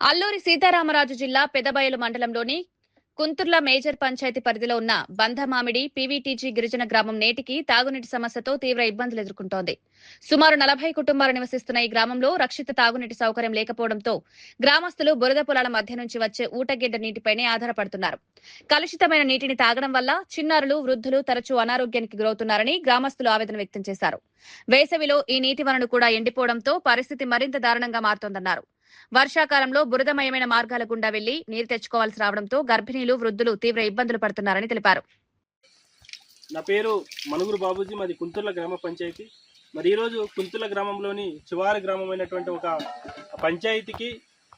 అల్లూరి సీతారామరాజు జిల్లా పెదబయలు మండలంలోని కుంతుర్ల మేజర్ పంచాయతీ పరిధిలో ఉన్న బంధమామిడి పీవీటీజీ గిరిజన గ్రామం నేటికి తాగునీటి సమస్యతో తీవ్ర ఇబ్బందులు ఎదుర్కొంటోంది. సుమారు 40 కుటుంబాలు నివసిస్తున్న ఈ గ్రామంలో రక్షిత తాగునీటి సౌకర్యం లేకపోవడంతో గ్రామస్తులు బురద పొలాల మధ్య నుంచి వచ్చే ఊటగిడ్డ నీటిపైనే ఆధారపడుతున్నారు. కలుషితమైన నీటిని తాగడం వల్ల చిన్నారులు, వృద్ధులు తరచూ అనారోగ్యానికి గురవుతున్నారని గ్రామస్తులు ఆవేదన వ్యక్తం చేశారు. వేసవిలో ఈ నీటి వనరు కూడా ఎండిపోవడంతో పరిస్థితి మరింత దారుణంగా మారుతోందన్నారు. వర్షాకాలంలో బురదమయమైన మార్గాల గుండా వెళ్లి నీరు తెచ్చుకోవాల్సి రావడంతో గర్భిణీలు, వృద్ధులు తీవ్ర ఇబ్బందులు పడుతున్నారని తెలిపారు. నా పేరు మనుగురు బాబూజీ, మాది కుంతుర్ల గ్రామ పంచాయతీ. మరి ఈరోజు కుంతుర్ల గ్రామంలోని చివరి గ్రామమైనటువంటి ఒక పంచాయతీకి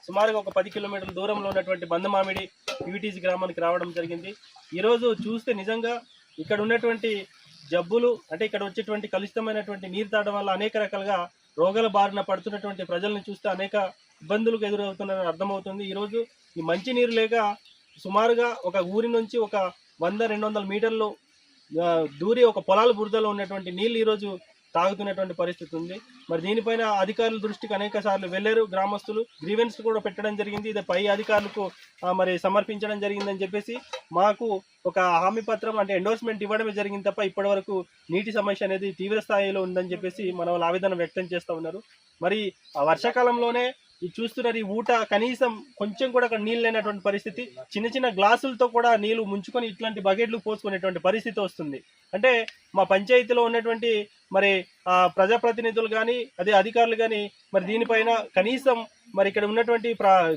సుమారుగా ఒక 10 కిలోమీటర్ల దూరంలో ఉన్నటువంటి బంధమామిడి పీవీటీజీ గ్రామానికి రావడం జరిగింది. ఈరోజు చూస్తే నిజంగా ఇక్కడ ఉన్నటువంటి జబ్బులు, అంటే ఇక్కడ వచ్చేటువంటి కలుషితమైనటువంటి నీరు తాగడం వల్ల అనేక రకాలుగా రోగాల బారిన పడుతున్నటువంటి ప్రజలను చూస్తే అనేక ఇబ్బందులకు ఎదురవుతున్నారని అర్థమవుతుంది. ఈరోజు ఈ మంచి నీరు లేక సుమారుగా ఒక ఊరి నుంచి ఒక 100-200 మీటర్లు దూరి ఒక పొలాల బురదలో ఉన్నటువంటి నీళ్ళు ఈరోజు తాగుతున్నటువంటి పరిస్థితి ఉంది. మరి దీనిపైన అధికారుల దృష్టికి అనేక సార్లు వెళ్ళారు. గ్రామస్తులు గ్రీవెన్స్ కూడా పెట్టడం జరిగింది. ఇది పై అధికారులకు మరి సమర్పించడం జరిగిందని చెప్పేసి మాకు ఒక హామీ పత్రం, అంటే ఎండోర్స్మెంట్ ఇవ్వడమే జరిగింది తప్ప ఇప్పటి వరకు నీటి సమస్య అనేది తీవ్ర స్థాయిలో ఉందని చెప్పేసి మన వాళ్ళు ఆవేదన వ్యక్తం చేస్తూ ఉన్నారు. మరి ఆ వర్షాకాలంలోనే ఇది చూస్తున్నారు, ఈ ఊట కనీసం కొంచెం కూడా అక్కడ నీళ్ళు లేనటువంటి పరిస్థితి. చిన్న చిన్న గ్లాసులతో కూడా నీళ్లు ముంచుకొని ఇట్లాంటి బకెట్లు పోసుకునేటువంటి పరిస్థితి వస్తుంది. అంటే మా పంచాయతీలో ఉన్నటువంటి మరి ప్రజాప్రతినిధులు కానీ అదే అధికారులు కానీ మరి దీనిపైన కనీసం మరి ఇక్కడ ఉన్నటువంటి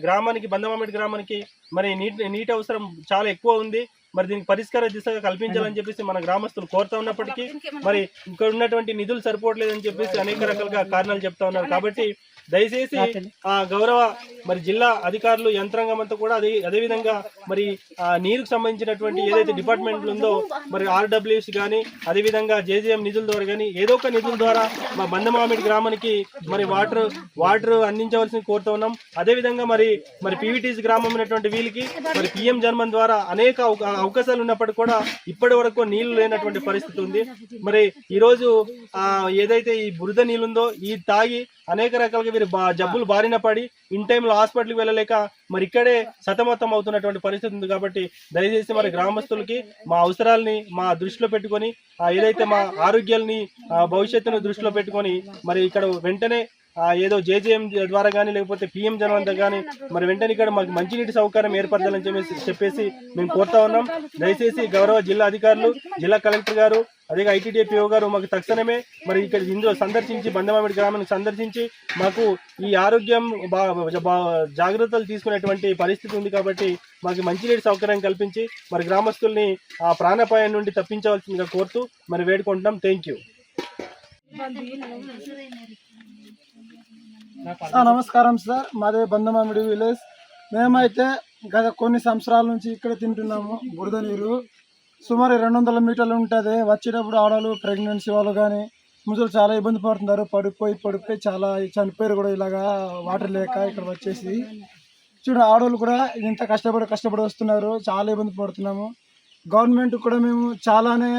గ్రామానికి, బంధమామిడి గ్రామానికి మరి నీటి అవసరం చాలా ఎక్కువ ఉంది. మరి దీనికి పరిష్కార దిశగా కల్పించాలని చెప్పేసి మన గ్రామస్తులు కోరుతా ఉన్నప్పటికీ మరి ఇక్కడ ఉన్నటువంటి నిధులు సరిపోవట్లేదని చెప్పేసి అనేక రకాలుగా కారణాలు చెప్తా ఉన్నారు. కాబట్టి దయచేసి గౌరవ మరి జిల్లా అధికారులు, యంత్రాంగం అంతా కూడా అదేవిధంగా మరి నీరుకు సంబంధించినటువంటి ఏదైతే డిపార్ట్మెంట్లు ఉందో మరి ఆర్డబ్ల్యూఎస్ కానీ అదేవిధంగా జేజేఎం నిధుల ద్వారా కానీ ఏదో ఒక నిధుల ద్వారా మా బంధమామిడి గ్రామానికి మరి వాటర్ అందించవలసింది కోరుతా ఉన్నాం. అదేవిధంగా మరి పీవీటీసీ గ్రామం ఉన్నటువంటి వీళ్ళకి మరి పిఎం జన్మన్ ద్వారా అనేక అవకాశాలు ఉన్నప్పటికీ కూడా ఇప్పటి వరకు నీళ్లు లేనటువంటి పరిస్థితి ఉంది. మరి ఈరోజు ఏదైతే ఈ బురద నీళ్ళుందో ఈ తాగి అనేక రకాలుగా వీరు జబ్బులు బారిన పడి ఇన్ టైంలో హాస్పిటల్కి వెళ్ళలేక మరి ఇక్కడే సతమతం అవుతున్నటువంటి పరిస్థితి ఉంది. కాబట్టి దయచేసి మరి గ్రామస్తులకి మా అవసరాలని మా దృష్టిలో పెట్టుకొని ఏదైతే మా ఆరోగ్యాలని భవిష్యత్తును దృష్టిలో పెట్టుకొని మరి ఇక్కడ వెంటనే ఏదో జేజేఎం ద్వారా కానీ లేకపోతే పిఎం జన్మన్ కానీ మరి వెంటనే ఇక్కడ మాకు మంచినీటి సౌకర్యం ఏర్పరచాలని చెప్పేసి మేము కోరుతా ఉన్నాం. దయచేసి గౌరవ జిల్లా అధికారులు, జిల్లా కలెక్టర్ గారు, అదే ఐటీడీఏపీఓ గారు మాకు తక్షణమే మరి ఇక్కడ ఇందులో సందర్శించి బంధమామిడి గ్రామానికి సందర్శించి మాకు ఈ ఆరోగ్యం జాగ్రత్తలు తీసుకునేటువంటి పరిస్థితి ఉంది. కాబట్టి మాకు మంచినీటి సౌకర్యం కల్పించి మరి గ్రామస్తుల్ని ఆ ప్రాణాపాయం నుండి తప్పించవలసిందిగా కోరుతూ మరి వేడుకుంటున్నాం. Thank you. నమస్కారం సార్, మాదే బంధమామిడి విలేజ్. మేమైతే గత కొన్ని సంవత్సరాల నుంచి ఇక్కడ తింటున్నాము బురద నీరు. సుమారు 200 మీటర్లు ఉంటుంది. వచ్చేటప్పుడు ఆడవాళ్ళు, ప్రెగ్నెన్సీ వాళ్ళు కానీ ముసలు చాలా ఇబ్బంది పడుతున్నారు. పడిపోయి చాలా చనిపోయారు కూడా ఇలాగా వాటర్ లేక. ఇక్కడ వచ్చేసి చూడండి, ఆడవాళ్ళు కూడా ఇంత కష్టపడి వస్తున్నారు. చాలా ఇబ్బంది పడుతున్నాము. గవర్నమెంట్ కూడా మేము చాలానే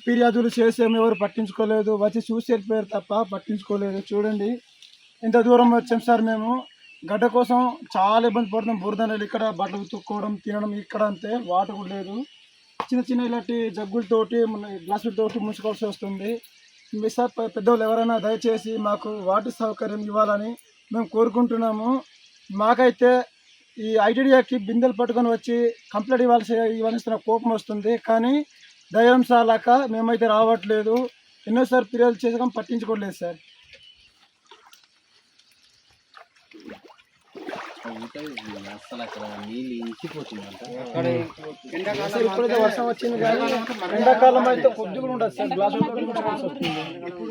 ఫిర్యాదులు చేసాము, ఎవరు పట్టించుకోలేదు. వచ్చి చూసి వెళ్ళిపోయారు తప్ప పట్టించుకోలేదు. చూడండి, ఇంత దూరం వచ్చాం సార్. మేము గడ్డ కోసం చాలా ఇబ్బంది పడుతున్నాం. బురద నీళ్ళు ఇక్కడ బట్టలు తుక్కోవడం, తినడం ఇక్కడ అంతే. వాటర్ కూడా లేదు. చిన్న ఇలాంటి జగ్గులతోటి, గ్లాసులతోటి ముంచుకోవాల్సి వస్తుంది. మీ సార్ పెద్దవాళ్ళు ఎవరైనా దయచేసి మాకు వాటర్ సౌకర్యం ఇవ్వాలని మేము కోరుకుంటున్నాము. మాకైతే ఈ ఐటీడీఏకి బిందెలు పట్టుకొని వచ్చి కంప్లైంట్ ఇవ్వాల్సిన కోపం వస్తుంది. కానీ దయ్యం సాలాక మేమైతే రావట్లేదు. ఎన్నోసారి ఫిర్యాదు చేసాక పట్టించుకోలేదు సార్. అసలు అక్కడ నీళ్ళు ఇంకిపోతుందంట. ఇప్పుడైతే వర్షం వచ్చింది కానీ ఎండాకాలం అయితే కొద్దిగా ఉండదు సార్. గ్లాసులు